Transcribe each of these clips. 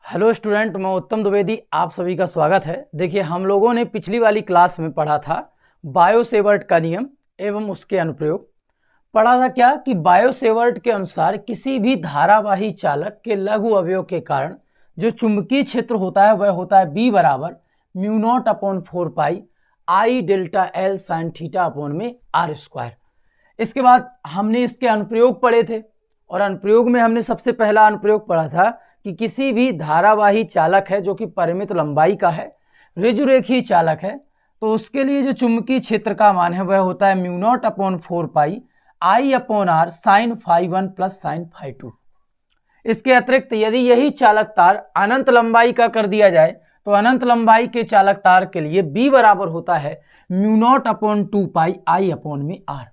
Hello student, मैं उत्तम द्विवेदी, आप सभी का स्वागत है। देखिए, हम लोगों ने पिछली वाली क्लास में पढ़ा था बायो-सेवर्ट का नियम एवं उसके अनुप्रयोग। पढ़ा था क्या कि बायो-सेवर्ट के अनुसार किसी भी धारावाही चालक के लघु अवयव के कारण जो चुंबकीय क्षेत्र होता है वह होता है B बराबर mu naught upon 4 pi I delta L sine theta upon में आर स्क्वायर। इसके बाद हमने इसके अनुप्रयोग पढ़े थे और अनुप्रयोग में हमने सबसे पहला अनुप्रयोग पढ़ा था कि किसी भी धारावाही चालक है जो कि परिमित लंबाई का है, ऋजुरेखीय चालक है, तो उसके लिए जो चुंबकीय क्षेत्र का मान है वह होता है mu naught upon 4 pi I upon R sine phi 1 plus sine phi 2। इसके अतिरिक्त यदि यही चालक तार अनंत लंबाई का कर दिया जाए तो अनंत लंबाई के चालक तार के लिए B बराबर होता है mu naught upon 2 pi I upon में आर।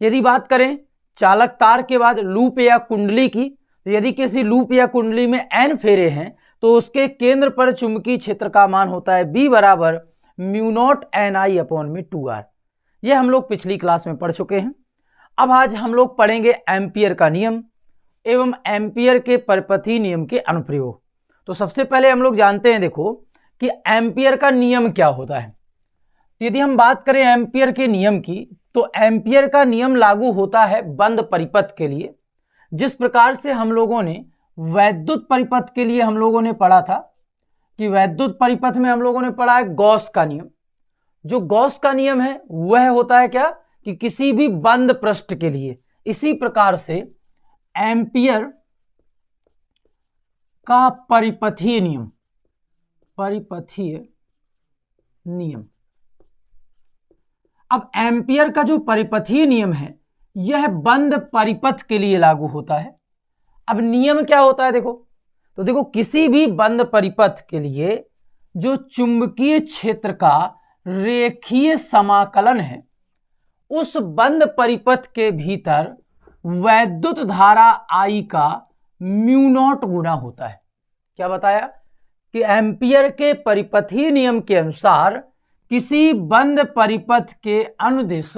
यदि बात करें चालक तार के बाद लूप या कुंडली की, तो यदि किसी लूप या कुंडली में n फेरे हैं तो उसके केंद्र पर चुंबकीय क्षेत्र का मान होता है B बराबर म्यू नॉट एन आई अपॉन में 2r। यह हम लोग पिछली क्लास में पढ़ चुके हैं। अब आज हम लोग पढ़ेंगे एम्पियर का नियम एवं एम्पियर के परिपथीय नियम के अनुप्रयोग। तो सबसे पहले हम लोग जानते हैं, देखो कि एम्पियर का नियम क्या होता है। यदि हम बात करें एम्पियर के नियम की, तो एम्पियर का नियम लागू होता है बंद परिपथ के लिए। जिस प्रकार से हम लोगों ने वैद्युत परिपथ के लिए हम लोगों ने पढ़ा था कि वैद्युत परिपथ में हम लोगों ने पढ़ा है गॉस का नियम। जो गॉस का नियम है वह होता है क्या कि किसी भी बंद पृष्ठ के लिए। इसी प्रकार से एम्पियर का परिपथीय नियम, अब एम्पियर का जो परिपथीय नियम है यह बंद परिपथ के लिए लागू होता है। अब नियम क्या होता है, तो देखो किसी भी बंद परिपथ के लिए जो चुंबकीय क्षेत्र का रेखीय समाकलन है उस बंद परिपथ के भीतर वैद्युत धारा I का म्यू नॉट गुना होता है। क्या बताया कि एम्पियर के परिपथीय नियम के अनुसार किसी बंद परिपथ के अनुदिश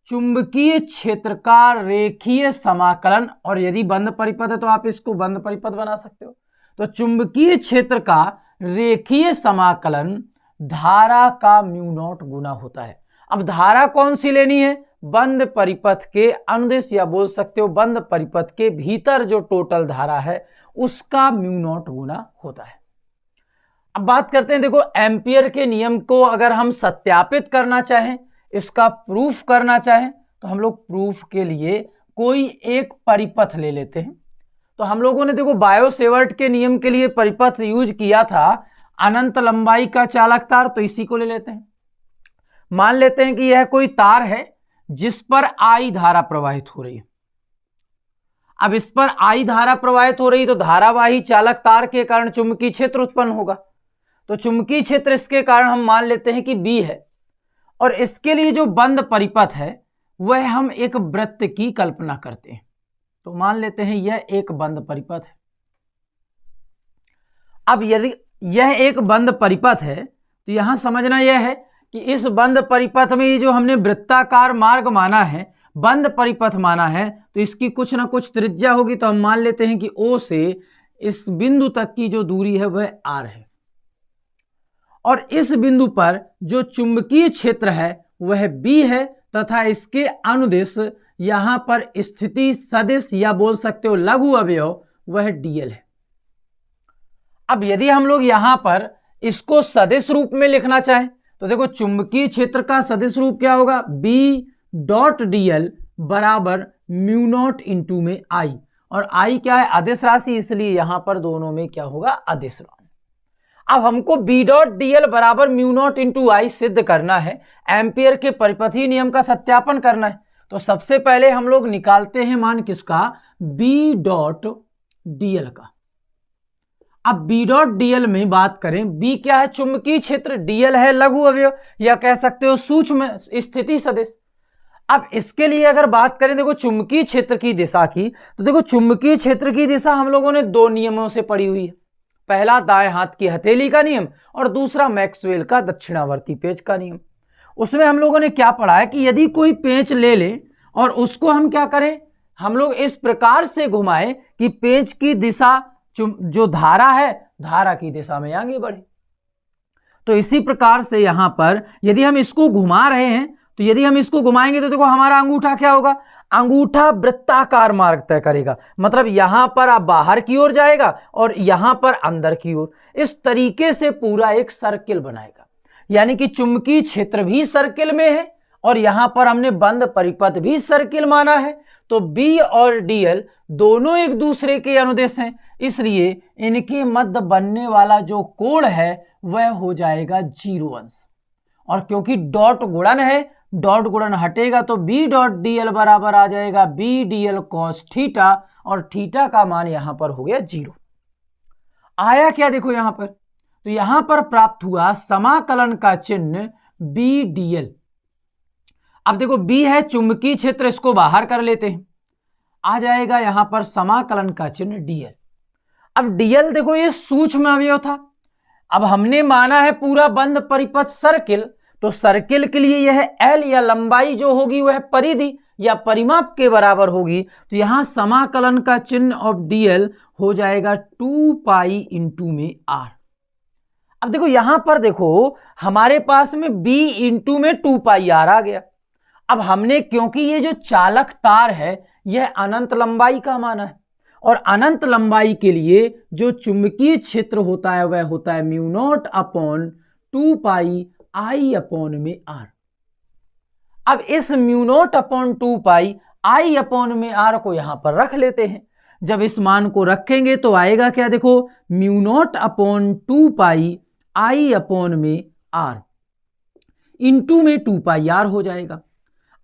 चुंबकीय क्षेत्र का रेखीय समाकलन, और यदि बंद परिपथ है तो आप इसको बंद परिपथ बना सकते हो, तो चुंबकीय क्षेत्र का रेखीय समाकलन धारा का म्यू नॉट गुना होता है। अब धारा कौन सी लेनी है? बंद परिपथ के अनुदिश, या बोल सकते हो बंद परिपथ के भीतर जो टोटल धारा है उसका म्यू नॉट गुना होता है। अब बात करते हैं, देखो एम्पियर के नियम को अगर हम सत्यापित करना चाहें, इसका प्रूफ करना चाहें, तो हम लोग प्रूफ के लिए कोई एक परिपथ ले लेते हैं। तो हम लोगों ने देखो बायो-सेवर्ट के नियम के लिए परिपथ यूज किया था अनंत लंबाई का चालक तार, तो इसी को ले लेते हैं। मान लेते हैं कि यह कोई तार है जिस पर I धारा प्रवाहित हो रही है। अब इस पर I धारा प्रवाहित हो रही तो धारावाही चालक तार के कारण चुंबकीय क्षेत्र उत्पन्न होगा। तो चुंबकीय क्षेत्र इसके कारण हम मान लेते हैं कि B है, और इसके लिए जो बंद परिपथ है वह हम एक वृत्त की कल्पना करते हैं। तो मान लेते हैं यह एक बंद परिपथ है। अब यदि यह एक बंद परिपथ है तो यहां समझना यह है कि इस बंद परिपथ में जो हमने वृत्ताकार मार्ग माना है, बंद परिपथ माना है, तो इसकी कुछ ना कुछ त्रिज्या होगी। तो हम मान लेते हैं कि O से इस बिंदु तक की जो दूरी है वह R है, और इस बिंदु पर जो चुंबकीय क्षेत्र है वह B है, तथा इसके अनुदिश यहां पर स्थिति सदिश, या बोल सकते हो लघु अवयव, वह dl है। अब यदि हम लोग यहां पर इसको सदिश रूप में लिखना चाहें तो देखो चुंबकीय क्षेत्र का सदिश रूप क्या होगा? B डॉट dl बराबर म्यू नॉट इंटू में I, और I क्या है? अदिश राशि, इसलिए यहां पर दोनों में क्या होगा? अदिश राशि। अब हमको B डॉट dl बराबर म्यू नॉट इंटू I सिद्ध करना है, एम्पियर के परिपथीय नियम का सत्यापन करना है। तो सबसे पहले हम लोग निकालते हैं मान किसका? B डॉट dl का। अब B डॉट dl में बात करें, B क्या है? चुंबकीय क्षेत्र, dl है लघु अवयव, या कह सकते हो सूक्ष्म स्थिति सदिश। अब इसके लिए अगर बात करें देखो चुंबकीय क्षेत्र की दिशा की, तो देखो चुंबकीय क्षेत्र की दिशा हम लोगों ने दो नियमों से पढ़ी हुई है। पहला दाएं हाथ की हथेली का नियम, और दूसरा मैक्सवेल का दक्षिणावर्ती पेंच का नियम। उसमें हम लोगों ने क्या पढ़ा है कि यदि कोई पेंच ले ले और उसको हम क्या करें, हम लोग इस प्रकार से घुमाएं कि पेंच की दिशा जो धारा है धारा की दिशा में आगे बढ़े। तो इसी प्रकार से यहां पर यदि हम इसको घुमा रहे हैं तो यदि हम इसको घुमाएंगे तो देखो हमारा अंगूठा क्या होगा, अंगूठा वृत्ताकार मार्ग तय करेगा, मतलब यहां पर आप बाहर की ओर जाएगा और यहां पर अंदर की ओर, इस तरीके से पूरा एक सर्किल बनाएगा। यानी कि चुंबकीय क्षेत्र भी सर्किल में है और यहां पर हमने बंद परिपथ भी सर्किल माना है। तो बी और डीएल दोनों एक दूसरे के अनुदेश हैं, इसलिए इनके मध्य बनने वाला जो कोण है वह हो जाएगा 0 अंश। और क्योंकि डॉट गुणन है, डॉट गुणन हटेगा तो बी डॉट डीएल बराबर आ जाएगा बी डीएल कॉस थीटा, और थीटा का मान यहां पर हो गया 0। आया क्या देखो यहां पर, तो यहां पर प्राप्त हुआ समाकलन का चिन्ह बी डीएल। अब देखो बी है चुंबकीय क्षेत्र, इसको बाहर कर लेते हैं, आ जाएगा यहां पर समाकलन का चिन्ह डीएल। अब डीएल देखो ये सूक्ष्म अवयव था, अब हमने माना है पूरा बंद परिपथ सर्किल, तो सर्किल के लिए यह एल या लंबाई जो होगी वह परिधि या परिमाप के बराबर होगी। तो यहां समाकलन का चिन्ह ऑफ डीएल हो जाएगा 2 पाई इंटू में आर। अब देखो यहां पर देखो हमारे पास में b इंटू में 2 पाई आर आ गया। अब हमने क्योंकि ये जो चालक तार है यह अनंत लंबाई का माना है, और अनंत लंबाई के लिए जो चुंबकीय क्षेत्र होता है वह होता है mu naught upon 2 pi I upon में आर। अब इस mu naught upon 2 pi I upon में आर को यहां पर रख लेते हैं। जब इस मान को रखेंगे तो आएगा क्या देखो, mu naught upon 2 pi I upon में आर इंटू में 2 पाई आर हो जाएगा।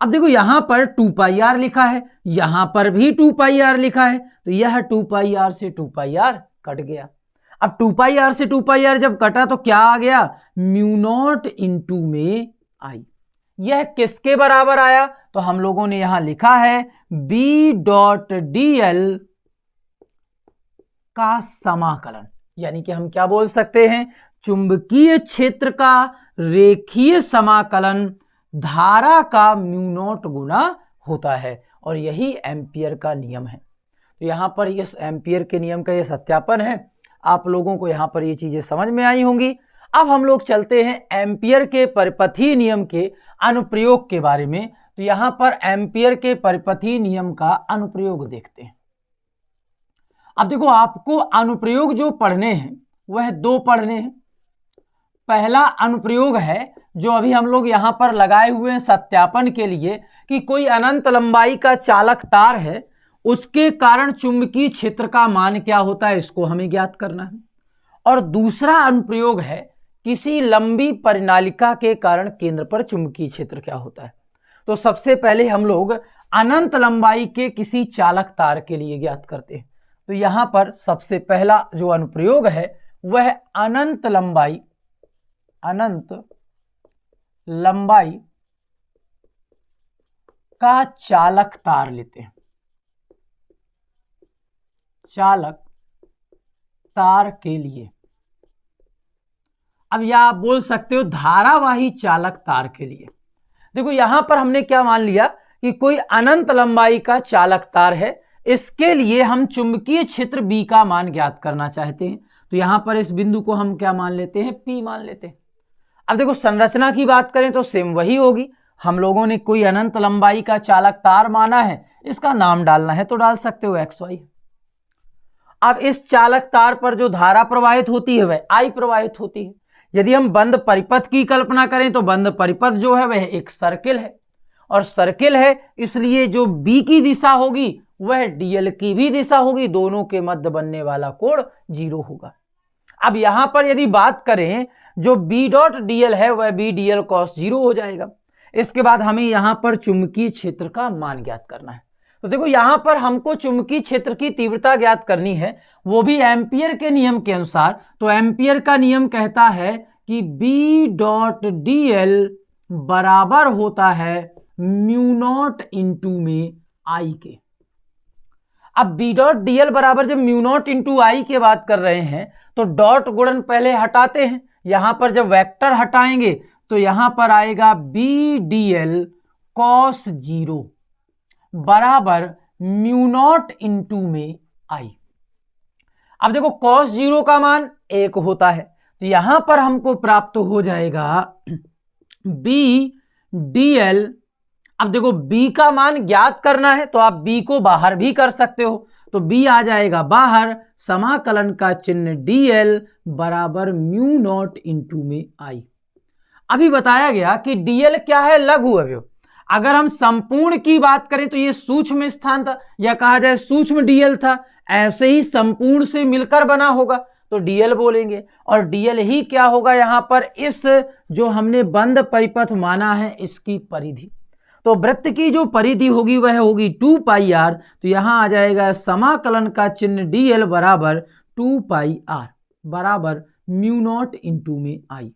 अब देखो यहां पर 2 पाई आर लिखा है, यहां पर भी 2 पाई आर लिखा है, तो यह 2 पाई आर से 2 पाई आर कट गया। अब 2 पाई आर से 2 पाई आर जब कटा तो क्या आ गया, म्यू नॉट इंटू में आई। यह किसके बराबर आया, तो हम लोगों ने यहां लिखा है बी डॉट डीएल का समाकलन। यानी कि हम क्या बोल सकते हैं, चुंबकीय क्षेत्र का रेखीय समाकलन धारा का म्यू नॉट गुना होता है, और यही एम्पियर का नियम है। तो यहां पर इस एम्पियर के नियम का यह सत्यापन है। आप लोगों को यहां पर ये चीजें समझ में आई होंगी। अब हम लोग चलते हैं एम्पियर के परिपथीय नियम के अनुप्रयोग के बारे में। तो यहां पर एम्पियर के परिपथीय नियम का अनुप्रयोग देखते हैं। अब देखो आपको अनुप्रयोग जो पढ़ने हैं वह 2 पढ़ने हैं। पहला अनुप्रयोग है जो अभी हम लोग यहां पर लगाए हुए हैं सत्यापन के लिए कि कोई अनंत लंबाई का चालक तार है, उसके कारण चुंबकीय क्षेत्र का मान क्या होता है, इसको हमें ज्ञात करना है। और दूसरा अनुप्रयोग है किसी लंबी परिनालिका के कारण केंद्र पर चुंबकीय क्षेत्र क्या होता है। तो सबसे पहले हम लोग अनंत लंबाई के किसी चालक तार के लिए ज्ञात करते हैं। तो यहां पर सबसे पहला जो अनुप्रयोग है वह अनंत लंबाई का चालक तार लेते हैं। चालक तार के लिए, अब यह आप बोल सकते हो धारावाही चालक तार के लिए। देखो यहां पर हमने क्या मान लिया कि कोई अनंत लंबाई का चालक तार है, इसके लिए हम चुंबकीय क्षेत्र B का मान ज्ञात करना चाहते हैं। तो यहां पर इस बिंदु को हम क्या मान लेते हैं, P मान लेते हैं। अब देखो संरचना की बात करें तो सेम वही होगी। हम लोगों ने कोई अनंत लंबाई का चालक तार माना है, इसका नाम डालना है तो डाल सकते हो XY। अब इस चालक तार पर जो धारा प्रवाहित होती है वह I प्रवाहित होती है। यदि हम बंद परिपथ की कल्पना करें तो बंद परिपथ जो है वह एक सर्किल है, और सर्किल है इसलिए जो B की दिशा होगी वह DL की भी दिशा होगी, दोनों के मध्य बनने वाला कोण 0 होगा। अब यहां पर यदि बात करें जो B डॉट DL है वह B DL cos 0 हो जाएगा। इसके बाद हमें यहां पर चुंबकीय क्षेत्र का मान ज्ञात करना है। तो देखो यहां पर हमको चुंबकीय क्षेत्र की तीव्रता ज्ञात करनी है, वो भी एम्पियर के नियम के अनुसार। तो एम्पियर का नियम कहता है कि B डॉट DL बराबर होता है म्यू नॉट इंटू में I के। अब B डॉट DL बराबर जब म्यू नॉट इंटू आई की बात कर रहे हैं तो डॉट गुणन पहले हटाते हैं। यहां पर जब वेक्टर हटाएंगे तो यहां पर आएगा B DL cos 0 बराबर म्यू नॉट इंटू में आई। अब देखो cos 0 का मान 1 होता है, तो यहां पर हमको प्राप्त हो जाएगा b dl। अब देखो b का मान ज्ञात करना है तो आप b को बाहर भी कर सकते हो, तो b आ जाएगा बाहर, समाकलन का चिन्ह dl बराबर म्यू नॉट इंटू में i। अभी बताया गया कि dl क्या है, लघु अवयव। अगर हम संपूर्ण की बात करें तो ये सूक्ष्म स्थान था, या कहा जाए सूक्ष्म dl था, ऐसे ही संपूर्ण से मिलकर बना होगा तो dl बोलेंगे, और dl ही क्या होगा यहां पर, इस जो हमने बंद परिपथ माना है इसकी परिधि। तो वृत्त की जो परिधि होगी वह होगी 2 पाई r, तो यहां आ जाएगा समाकलन का चिन्ह dl बराबर 2 पाई r बराबर म्यू नॉट इंटू में i।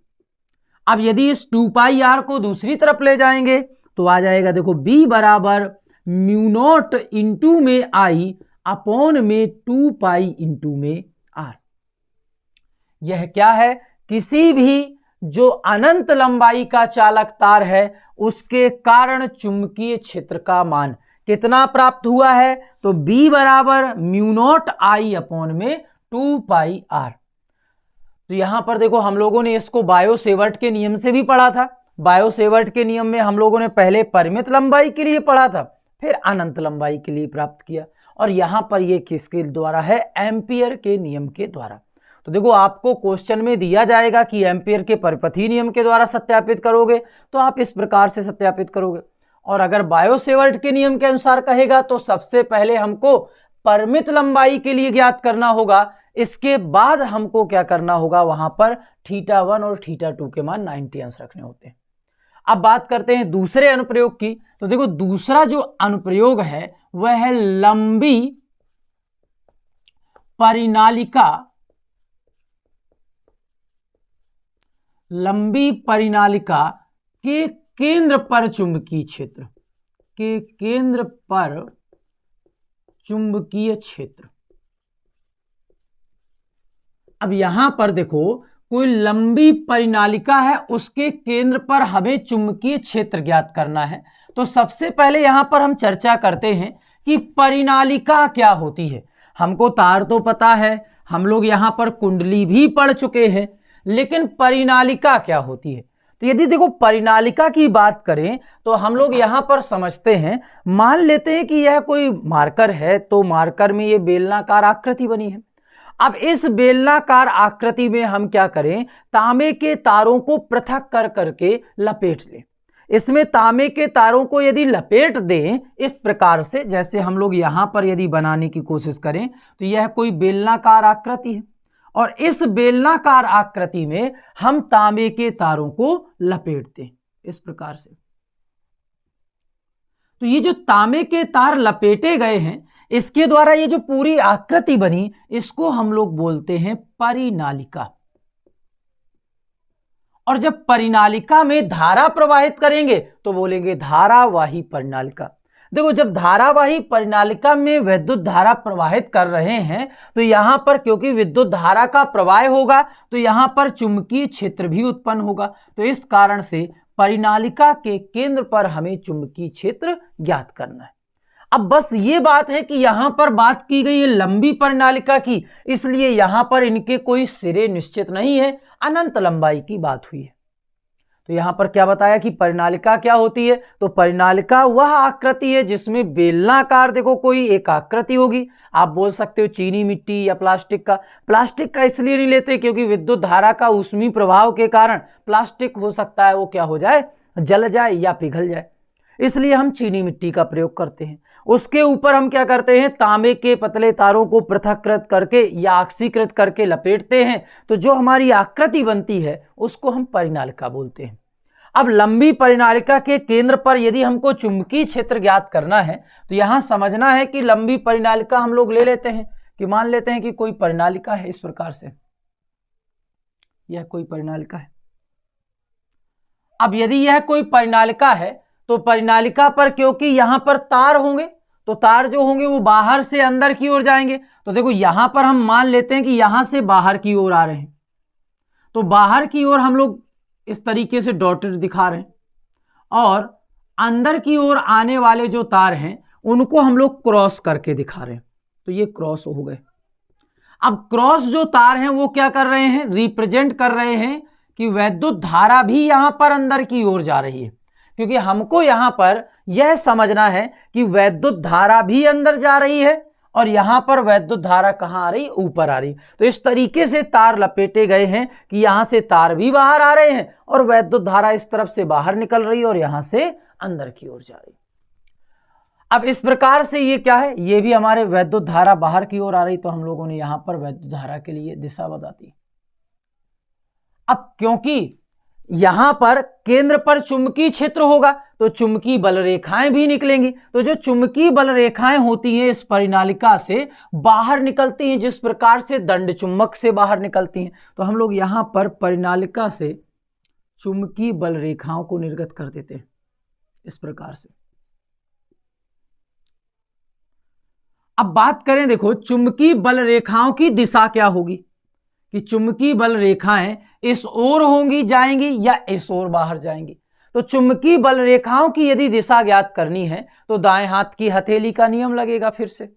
अब यदि इस 2 पाई r को दूसरी तरफ ले जाएंगे तो आ जाएगा देखो b बराबर म्यू नॉट इंटू में i अपॉन में 2 पाई इंटू में r। यह क्या है, किसी भी जो अनंत लंबाई का चालक तार है उसके कारण चुंबकीय क्षेत्र का मान कितना प्राप्त हुआ है, तो b बराबर म्यू नॉट i अपॉन में 2 पाई r। तो यहां पर देखो हम लोगों ने इसको बायो सेवर्ट के नियम से भी पढ़ा था। बायो सेवर्ट के नियम में हम लोगों ने पहले परिमित लंबाई के लिए पढ़ा था, फिर अनंत लंबाई के लिए प्राप्त किया, और यहां पर ये किसके द्वारा है, एम्पियर के नियम के द्वारा। तो देखो आपको क्वेश्चन में दिया जाएगा कि एम्पियर के परिपथीय नियम के द्वारा सत्यापित करोगे तो आप इस प्रकार से सत्यापित करोगे, और अगर बायो सेवर्ट के नियम के अनुसार कहेगा तो सबसे पहले हमको परिमित लंबाई के लिए ज्ञात करना होगा, इसके बाद हमको क्या करना होगा, वहां पर θ1 और θ2 के मान 90 अंश रखने होते हैं। अब बात करते हैं दूसरे अनुप्रयोग की। तो देखो दूसरा जो अनुप्रयोग है वह है लंबी परिनालिका, लंबी परिनालिका के केंद्र पर चुंबकीय क्षेत्र, के केंद्र पर चुंबकीय क्षेत्र। अब यहां पर देखो कोई लंबी परिनालिका है, उसके केंद्र पर हमें चुंबकीय क्षेत्र ज्ञात करना है। तो सबसे पहले यहां पर हम चर्चा करते हैं कि परिनालिका क्या होती है। हमको तार तो पता है, हम लोग यहां पर कुंडली भी पढ़ चुके हैं, लेकिन परिनालिका क्या होती है। तो यदि देखो परिनालिका की बात करें तो हम लोग यहां पर समझते हैं, मान लेते हैं कि यह कोई मार्कर है, तो मार्कर में ये बेलनाकार आकृति बनी है। अब इस बेलनाकार आकृति में हम क्या करें, तांबे के तारों को पृथक कर करके लपेट लें। इसमें तांबे के तारों को यदि लपेट दें इस प्रकार से, जैसे हम लोग यहां पर यदि बनाने की कोशिश करें तो यह कोई बेलनाकार आकृति है, और इस बेलनाकार आकृति में हम तांबे के तारों को लपेटते हैं इस प्रकार से। तो ये जो तांबे के तार लपेटे गए हैं, इसके द्वारा ये जो पूरी आकृति बनी, इसको हम लोग बोलते हैं परिनालिका। और जब परिनालिका में धारा प्रवाहित करेंगे तो बोलेंगे धारावाही परिनालिका। देखो जब धारावाही परिनालिका में विद्युत धारा प्रवाहित कर रहे हैं तो यहां पर क्योंकि विद्युत धारा का प्रवाह होगा तो यहां पर चुंबकीय क्षेत्र भी उत्पन्न होगा। तो इस कारण से परिनालिका के केंद्र पर हमें चुंबकीय क्षेत्र ज्ञात करना है। अब बस ये बात है कि यहां पर बात की गई है लंबी परिनालिका की, इसलिए यहां पर इनके कोई सिरे निश्चित नहीं है, अनंत लंबाई की बात हुई है। तो यहां पर क्या बताया कि परिनालिका क्या होती है, तो परिनालिका वह आकृति है जिसमें बेलनाकार देखो कोई एक आकृति होगी। आप बोल सकते हो चीनी मिट्टी या प्लास्टिक का। प्लास्टिक का इसलिए नहीं लेते क्योंकि विद्युत धारा का ऊष्मीय प्रभाव के कारण प्लास्टिक हो सकता है वो क्या हो जाए, जल जाए या पिघल जाए, इसलिए हम चीनी मिट्टी का प्रयोग करते हैं। उसके ऊपर हम क्या करते हैं, तांबे के पतले तारों को पृथक्कृत करके या ऑक्सीकृत करके लपेटते हैं, तो जो हमारी आकृति बनती है उसको हम परिनालिका बोलते हैं। अब लंबी परिनालिका के केंद्र पर यदि हमको चुंबकीय क्षेत्र ज्ञात करना है तो यहां समझना है कि लंबी परिनालिका हम लोग ले लेते हैं कि मान लेते हैं कि कोई परिनालिका है, इस प्रकार से यह कोई परिनालिका है। अब यदि यह कोई परिनालिका है तो परिनालिका पर क्योंकि यहां पर तार होंगे तो तार जो होंगे वो बाहर से अंदर की ओर जाएंगे। तो देखो यहां पर हम मान लेते हैं कि यहां से बाहर की ओर आ रहे हैं, तो बाहर की ओर हम लोग इस तरीके से डॉटेड दिखा रहे हैं, और अंदर की ओर आने वाले जो तार हैं उनको हम लोग क्रॉस करके दिखा रहे हैं। तो ये क्रॉस हो गए। अब क्रॉस जो तार हैं वो क्या कर रहे हैं, रिप्रेजेंट कर रहे हैं कि वैद्युत धारा भी यहां पर अंदर की ओर जा रही है, क्योंकि हमको यहां पर यह समझना है कि वैद्युत धारा भी अंदर जा रही है और यहां पर वैद्युत धारा कहां आ रही, ऊपर आ रही। तो इस तरीके से तार लपेटे गए हैं कि यहां से तार भी बाहर आ रहे हैं और वैद्युत धारा इस तरफ से बाहर निकल रही है और यहां से अंदर की ओर जा रही। अब इस प्रकार से ये क्या है, ये भी हमारे वैद्युत धारा बाहर की ओर आ रही, तो हम लोगों ने यहां पर वैद्युत धारा के लिए दिशा बता दी। अब क्योंकि यहां पर केंद्र पर चुंबकीय क्षेत्र होगा तो चुंबकीय बल रेखाएं भी निकलेंगी, तो जो चुंबकीय बल रेखाएं होती हैं इस परिनालिका से बाहर निकलती हैं, जिस प्रकार से दंड चुंबक से बाहर निकलती हैं। तो हम लोग यहां पर परिनालिका से चुंबकीय बल रेखाओं को निर्गत कर देते हैं इस प्रकार से। अब बात करें, देखो चुंबकीय बल रेखाओं की दिशा क्या होगी, कि चुंबकीय बल रेखाएं इस ओर होंगी, जाएंगी, या इस ओर बाहर जाएंगी। तो चुंबकीय बल रेखाओं की यदि दिशा ज्ञात करनी है तो दाएं हाथ की हथेली का नियम लगेगा फिर से,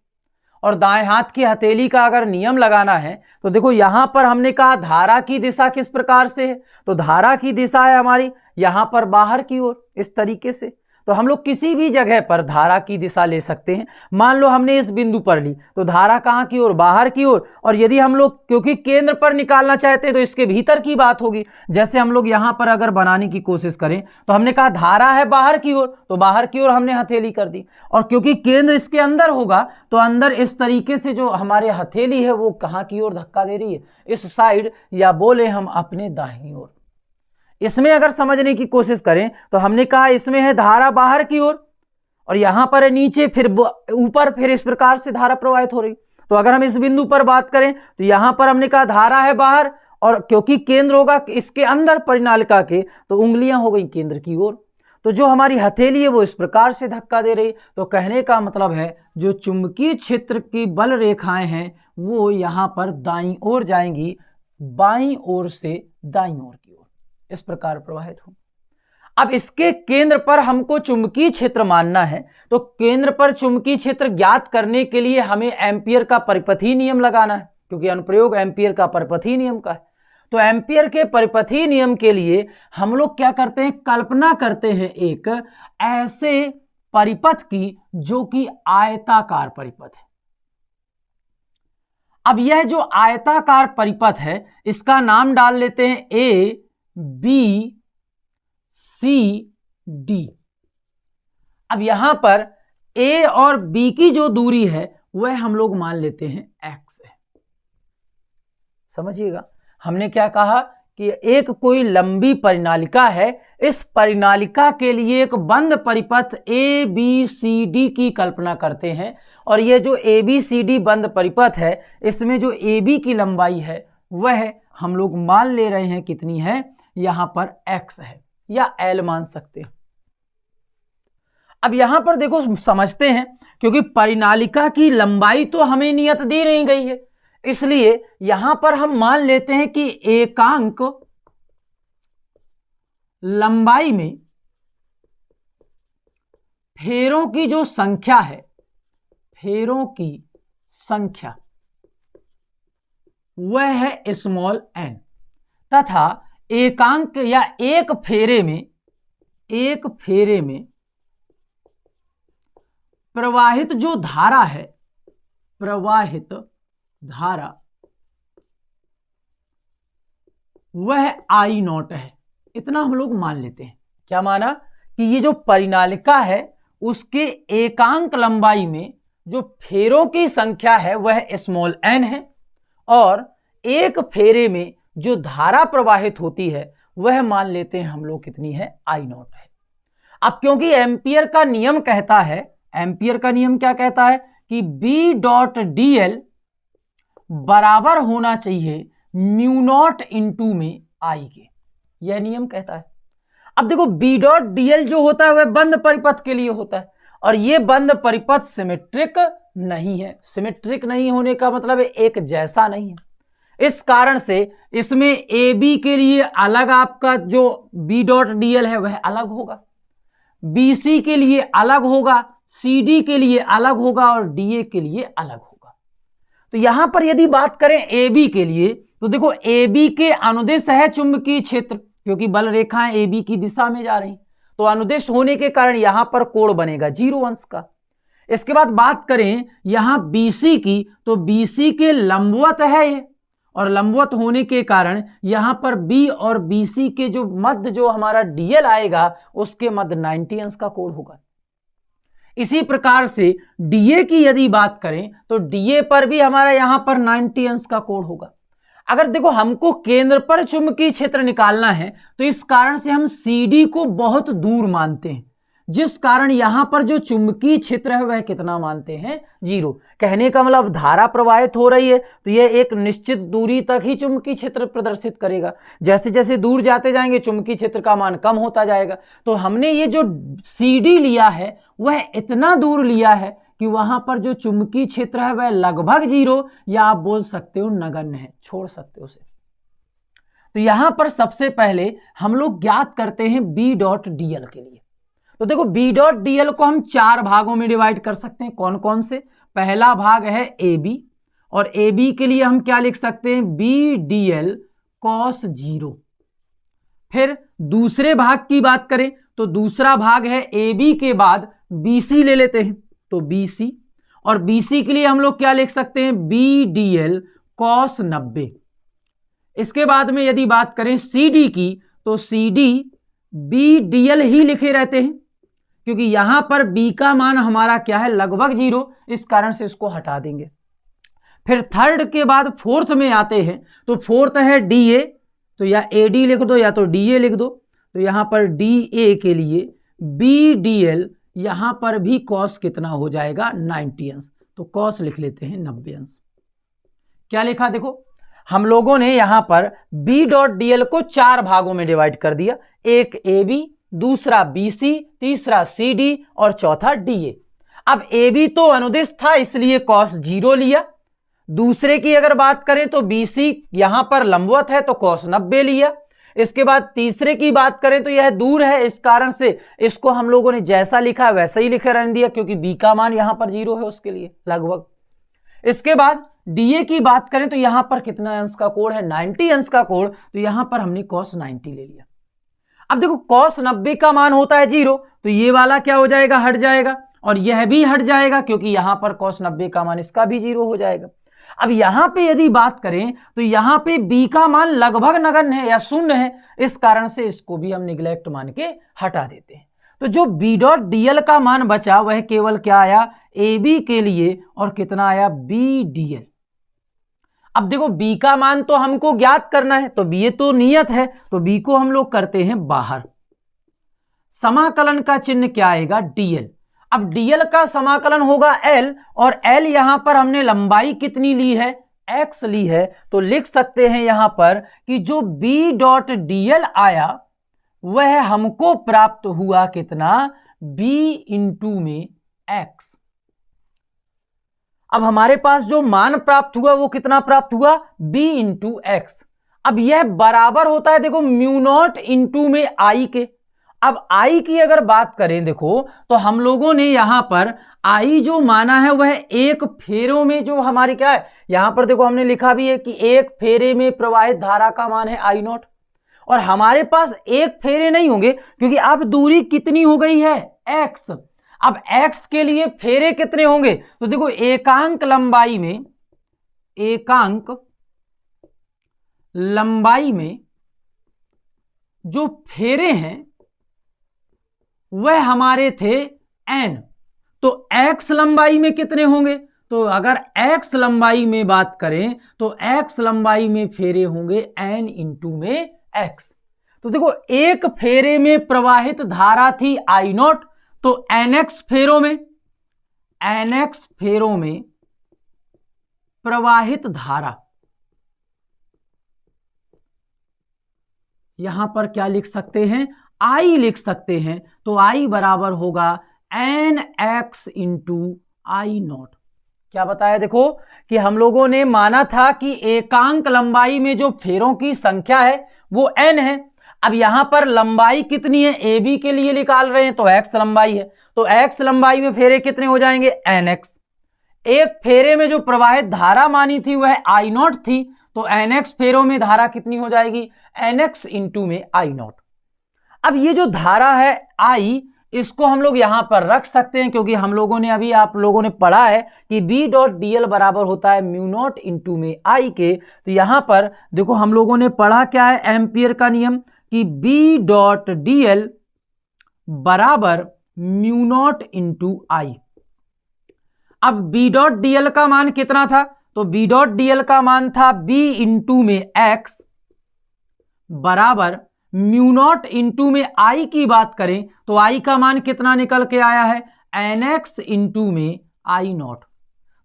और दाएं हाथ की हथेली का अगर नियम लगाना है तो देखो यहां पर हमने कहा धारा की दिशा किस प्रकार से है, तो धारा की दिशा है हमारी यहां पर बाहर की ओर इस तरीके से। तो हम लोग किसी भी जगह पर धारा की दिशा ले सकते हैं। मान लो हमने इस बिंदु पर ली तो धारा कहाँ की ओर, बाहर की ओर। और यदि हम लोग क्योंकि केंद्र पर निकालना चाहते हैं तो इसके भीतर की बात होगी। जैसे हम लोग यहाँ पर अगर बनाने की कोशिश करें तो हमने कहा धारा है बाहर की ओर, तो बाहर की ओर हमने हथेली कर दी, और क्योंकि केंद्र इसके अंदर होगा तो अंदर इस तरीके से जो हमारे हथेली है वो कहाँ की ओर धक्का दे रही है, इस साइड, या बोले हम अपने दाहिनी ओर। इसमें अगर समझने की कोशिश करें तो हमने कहा इसमें है धारा बाहर की ओर और यहां पर है नीचे, फिर ऊपर, फिर इस प्रकार से धारा प्रवाहित हो रही। तो अगर हम इस बिंदु पर बात करें तो यहां पर हमने कहा धारा है बाहर, और क्योंकि केंद्र होगा इसके अंदर परिनालिका के तो उंगलियां हो गई केंद्र की ओर। तो जो हमारी हथेली है वो इस प्रकार से धक्का दे रही। तो कहने का मतलब है जो चुंबकीय क्षेत्र की बल रेखाएं हैं वो यहां पर दाईं ओर जाएंगी, बाईं ओर से दाईं ओर की ओर इस प्रकार प्रवाहित हो। अब इसके केंद्र पर हमको चुंबकीय क्षेत्र मानना है, तो केंद्र पर चुंबकीय क्षेत्र ज्ञात करने के लिए हमें एम्पियर का परिपथीय नियम लगाना है, क्योंकि अनुप्रयोग एम्पियर का परिपथीय नियम का है। तो एम्पियर के परिपथीय नियम के लिए हम लोग क्या करते हैं, कल्पना करते हैं एक ऐसे परिपथ की जो कि आयताकार परिपथ है। अब यह जो आयताकार परिपथ है इसका नाम डाल लेते हैं ए बी सी डी। अब यहां पर ए और बी की जो दूरी है वह हम लोग मान लेते हैं एक्स है। समझिएगा, हमने क्या कहा कि एक कोई लंबी परिनालिका है, इस परिनालिका के लिए एक बंद परिपथ ए बी सी डी की कल्पना करते हैं, और यह जो ए बी सी डी बंद परिपथ है इसमें जो ए बी की लंबाई है वह हम लोग मान ले रहे हैं कितनी है, यहां पर x है, या L मान सकते हैं। अब यहां पर देखो समझते हैं, क्योंकि परिनालिका की लंबाई तो हमें नियत दी नहीं गई है, इसलिए यहां पर हम मान लेते हैं कि एकांक लंबाई में फेरों की जो संख्या है, फेरों की संख्या वह है स्मॉल n, तथा एकांक या एक फेरे में प्रवाहित जो धारा है, प्रवाहित धारा वह आई नॉट है। इतना हम लोग मान लेते हैं। क्या माना कि ये जो परिनालिका है उसके एकांक लंबाई में जो फेरों की संख्या है वह स्मॉल n है, और एक फेरे में जो धारा प्रवाहित होती है वह मान लेते हैं हम लोग कितनी है, आई नॉट है। अब क्योंकि एम्पियर का नियम कहता है, एम्पियर का नियम क्या कहता है कि B डॉट DL बराबर होना चाहिए म्यू नॉट इंटू में आई के, यह नियम कहता है। अब देखो B डॉट DL जो होता है वह बंद परिपथ के लिए होता है, और यह बंद परिपथ सिमेट्रिक नहीं है। सिमेट्रिक नहीं होने का मतलब है एक जैसा नहीं है। इस कारण से इसमें ए बी के लिए अलग आपका जो B डॉट DL है वह अलग होगा, BC के लिए अलग होगा, CD के लिए अलग होगा और DA के लिए अलग होगा। तो यहां पर यदि बात करें ए बी के लिए, तो देखो ए बी के अनुदिश है चुंबकीय क्षेत्र, क्योंकि बल रेखाएं ए बी की दिशा में जा रही, तो अनुदिश होने के कारण यहां पर कोण बनेगा 0 अंश का। इसके बाद बात करें यहां BC की, तो BC के लंबवत है ये, और लंबवत होने के कारण यहां पर B और BC के जो मध्य जो हमारा DL आएगा उसके मध्य 90 अंश का कोण होगा। इसी प्रकार से DA की यदि बात करें तो DA पर भी हमारा यहां पर 90 अंश का कोण होगा। अगर देखो हमको केंद्र पर चुंबकीय क्षेत्र निकालना है तो इस कारण से हम CD को बहुत दूर मानते हैं, जिस कारण यहां पर जो चुंबकीय क्षेत्र है वह कितना मानते हैं 0। कहने का मतलब धारा प्रवाहित हो रही है तो यह एक निश्चित दूरी तक ही चुंबकीय क्षेत्र प्रदर्शित करेगा, जैसे जैसे दूर जाते जाएंगे चुंबकीय क्षेत्र का मान कम होता जाएगा। तो हमने ये जो CD लिया है वह इतना दूर लिया है कि वहां पर जो चुंबकीय क्षेत्र है वह लगभग 0, या आप बोल सकते हो नगण्य है, छोड़ सकते हो उसे। तो यहां पर सबसे पहले हम लोग ज्ञात करते हैं B.dl के लिए। तो देखो B.dl को हम 4 भागों में डिवाइड कर सकते हैं। कौन कौन से? पहला भाग है AB, और AB के लिए हम क्या लिख सकते हैं B.dl cos 0। फिर दूसरे भाग की बात करें तो दूसरा भाग है AB के बाद BC ले लेते हैं, तो BC, और BC के लिए हम लोग क्या लिख सकते हैं B.dl cos 90। इसके बाद में यदि बात करें CD की, तो CD B.dl ही लिखे रहते हैं, क्योंकि यहां पर B का मान हमारा क्या है लगभग 0, इस कारण से इसको हटा देंगे। फिर थर्ड के बाद फोर्थ में आते हैं, तो फोर्थ है DA, तो या AD लिख दो या तो DA लिख दो। तो यहां पर DA के लिए B.dl यहां पर भी cos कितना हो जाएगा 90 अंश, तो cos लिख लेते हैं 90 अंश। क्या लिखा? देखो हम लोगों ने यहां पर B.dl को 4 भागों में डिवाइड कर दिया, एक AB, दूसरा BC, तीसरा CD और चौथा DA। अब AB तो अनुदिश था इसलिए cos 0 लिया। दूसरे की अगर बात करें तो BC यहां पर लंबवत है तो cos 90 लिया। इसके बाद तीसरे की बात करें तो यह दूर है, इस कारण से इसको हम लोगों ने जैसा लिखा है वैसा ही लिखे रहने दिया, क्योंकि B का मान यहां पर 0 है उसके लिए लगभग। इसके बाद DA की बात करें तो यहां पर कितना अंश का कोण है 90 अंश का कोण, तो यहां पर हमने cos 90 ले लिया। अब देखो cos 90 का मान होता है 0, तो ये वाला क्या हो जाएगा हट जाएगा, और यह भी हट जाएगा क्योंकि यहां पर cos 90 का मान इसका भी 0 हो जाएगा। अब यहां पे यदि बात करें तो यहां पे B का मान लगभग नगण्य है या शून्य है, इस कारण से इसको भी हम निग्लेक्ट मान के हटा देते हैं। तो जो B.dl का मान बचा वह केवल क्या आया AB के लिए, और कितना आया B.dl। अब देखो B का मान तो हमको ज्ञात करना है, तो B तो नियत है, तो B को हम लोग करते हैं बाहर। समाकलन का चिन्ह क्या आएगा DL। अब DL का समाकलन होगा L, और L यहां पर हमने लंबाई कितनी ली है x ली है, तो लिख सकते हैं यहां पर कि जो B.dl आया वह हमको प्राप्त हुआ कितना B इंटू में x। अब हमारे पास जो मान प्राप्त हुआ वो कितना प्राप्त हुआ B इंटू एक्स। अब यह बराबर होता है देखो म्यू नॉट इंटू में I के। अब I की अगर बात करें देखो तो हम लोगों ने यहां पर I जो माना है वह एक फेरों में जो हमारी क्या है, यहां पर देखो हमने लिखा भी है कि एक फेरे में प्रवाहित धारा का मान है I नॉट, और हमारे पास एक फेरे नहीं होंगे क्योंकि अब दूरी कितनी हो गई है x। अब x के लिए फेरे कितने होंगे, तो देखो एकांक लंबाई में जो फेरे हैं वह हमारे थे n, तो x लंबाई में कितने होंगे, तो अगर x लंबाई में बात करें तो x लंबाई में फेरे होंगे n इंटू में x। तो देखो एक फेरे में प्रवाहित धारा थी I नॉट, तो nx फेरों में प्रवाहित धारा, यहां पर क्या लिख सकते हैं I लिख सकते हैं, तो I बराबर होगा nx इंटू I नॉट। क्या बताया देखो कि हम लोगों ने माना था कि एकांक लंबाई में जो फेरों की संख्या है वो n है। अब यहां पर लंबाई कितनी है AB के लिए निकाल रहे हैं तो x लंबाई है, तो x लंबाई में फेरे कितने हो जाएंगे nx। एक फेरे में जो प्रवाहित धारा मानी थी वह आई नॉट थी, तो nx फेरों में धारा कितनी हो जाएगी, nx इंटू में आई नॉट। अब ये जो धारा है I, इसको हम लोग यहां पर रख सकते हैं, क्योंकि हम लोगों ने अभी आप लोगों ने पढ़ा है कि B डॉट DL बराबर होता है म्यू नॉट इंटू में I के। तो यहां पर देखो हम लोगों ने पढ़ा क्या है, एम्पियर का नियम, कि B डॉट DL बराबर म्यू नॉट इंटू I। अब B डॉट DL का मान कितना था, तो B डॉट DL का मान था B इंटू में X बराबर म्यू नॉट इंटू में I की बात करें तो I का मान कितना निकल के आया है, nx इंटू में आई नॉट।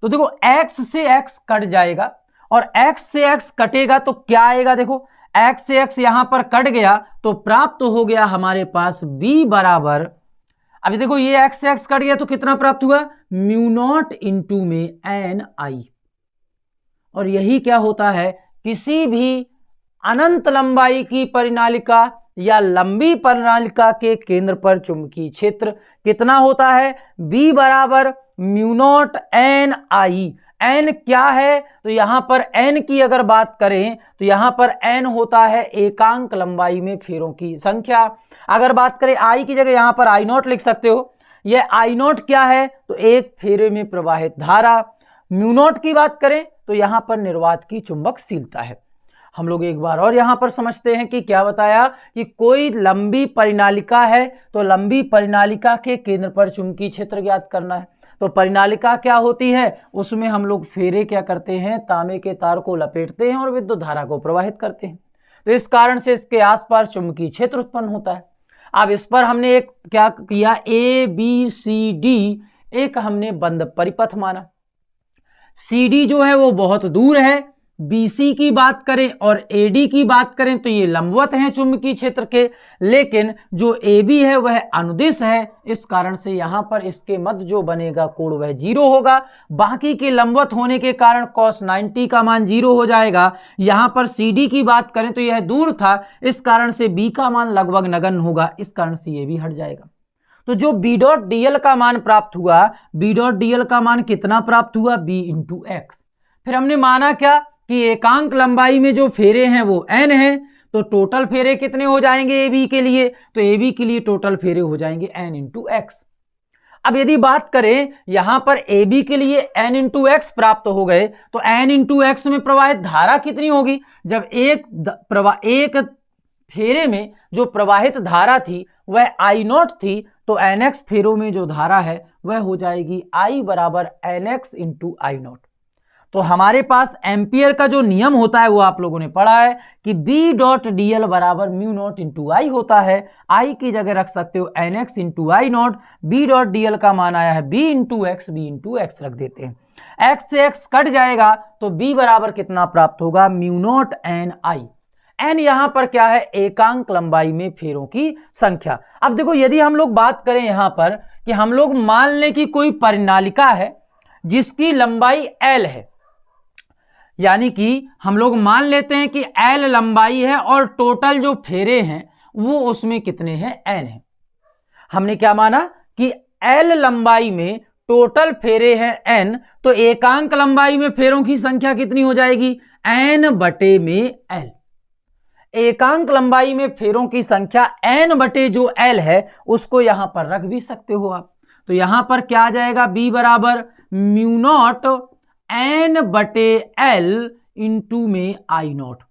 तो देखो x से x कट जाएगा और x से x कटेगा तो क्या आएगा, देखो x से x यहां पर कट गया तो प्राप्त हो गया हमारे पास B बराबर, अभी देखो ये x से x कट गया तो कितना प्राप्त हुआ, म्यू नॉट इंटू में एन आई। और यही क्या होता है, किसी भी अनंत लंबाई की परिनालिका या लंबी परिनालिका के केंद्र पर चुंबकीय क्षेत्र कितना होता है, B बराबर mu naught N I. N क्या है, तो यहां पर एन की अगर बात करें तो यहां पर एन होता है एकांक लंबाई में फेरों की संख्या। अगर बात करें आई की जगह यहां पर आई नॉट लिख सकते हो। यह आई नॉट क्या है, तो एक फेरे में प्रवाहित धारा। म्यू नॉट की बात करें तो यहां पर निर्वात की चुंबकशीलता है। हम लोग एक बार और यहां पर समझते हैं कि क्या बताया, कि कोई लंबी परिनालिका है तो लंबी परिनालिका के केंद्र पर चुंबकीय क्षेत्र ज्ञात करना है। तो परिनालिका क्या होती है, उसमें हम लोग फेरे क्या करते हैं, तांबे के तार को लपेटते हैं और विद्युत धारा को प्रवाहित करते हैं। तो इस कारण से इसके आसपास चुंबकीय क्षेत्र उत्पन्न होता है। अब इस पर हमने एक क्या किया, ABCD एक हमने बंद परिपथ माना। CD जो है वो बहुत दूर है, BC की बात करें और AD की बात करें तो ये लंबवत हैं चुंबकीय क्षेत्र के, लेकिन जो AB है वह अनुदिश है। इस कारण से यहां पर इसके मध्य जो बनेगा कोण वह 0 होगा। बाकी के लंबवत होने के कारण cos 90 का मान 0 हो जाएगा। यहां पर CD की बात करें तो यह दूर था, इस कारण से B का मान लगभग नगण्य होगा, इस कारण से ये भी हट जाएगा। तो जो B डॉट DL का मान प्राप्त हुआ, B डॉट DL का मान कितना प्राप्त हुआ, B इंटू एक्स। फिर हमने माना क्या, कि एकांक लंबाई में जो फेरे हैं वो n है, तो टोटल फेरे कितने हो जाएंगे AB के लिए, तो AB के लिए टोटल फेरे हो जाएंगे n इंटू एक्स। अब यदि बात करें यहां पर AB के लिए n इंटू एक्स प्राप्त हो गए, तो n इंटू एक्स में प्रवाहित धारा कितनी होगी, जब एक फेरे में जो प्रवाहित धारा थी वह आई नॉट थी, तो nx फेरों में जो धारा है वह हो जाएगी I बराबर nx इंटू आई नॉट। तो हमारे पास एम्पियर का जो नियम होता है वो आप लोगों ने पढ़ा है कि B डॉट DL बराबर म्यू नॉट इंटू आई होता है। I की जगह रख सकते हो nx into I not. B dot DL का मान आया है B इंटू एक्स रख देते हैं। x से x कट जाएगा तो B बराबर कितना प्राप्त होगा, म्यू नॉट एन आई। n यहां पर क्या है, एकांक लंबाई में फेरों की संख्या। अब देखो यदि हम लोग बात करें यहां पर कि हम लोग मान लें कि कोई परिनालिका है जिसकी लंबाई L है, यानी कि हम लोग मान लेते हैं कि L लंबाई है और टोटल जो फेरे हैं वो उसमें कितने हैं, n है। हमने क्या माना कि L लंबाई में टोटल फेरे हैं n, तो एकांक लंबाई में फेरों की संख्या कितनी हो जाएगी, n बटे में L। एकांक लंबाई में फेरों की संख्या n बटे जो L है उसको यहां पर रख भी सकते हो आप। तो यहां पर क्या आ जाएगा, B बराबर म्यू नॉट n बटे L इंटू में आई नॉट।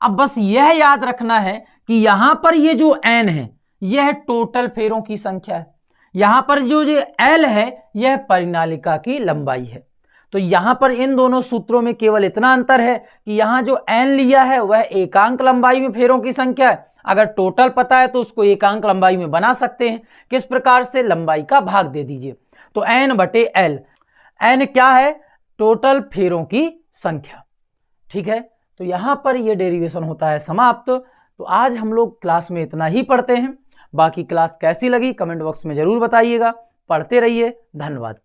अब बस यह याद रखना है कि यहां पर ये जो n है यह टोटल फेरों की संख्या है, यहां पर जो L है यह परिनालिका की लंबाई है। तो यहां पर इन दोनों सूत्रों में केवल इतना अंतर है कि यहां जो n लिया है वह एकांक लंबाई में फेरों की संख्या है। अगर टोटल पता है तो उसको एकांक लंबाई में बना सकते हैं। किस प्रकार से, लंबाई का भाग दे दीजिए, तो n बटे L। n क्या है, टोटल फेरों की संख्या। ठीक है, तो यहां पर यह डेरिवेशन होता है समाप्त। तो आज हम लोग क्लास में इतना ही पढ़ते हैं। बाकी क्लास कैसी लगी कमेंट बॉक्स में जरूर बताइएगा। पढ़ते रहिए, धन्यवाद।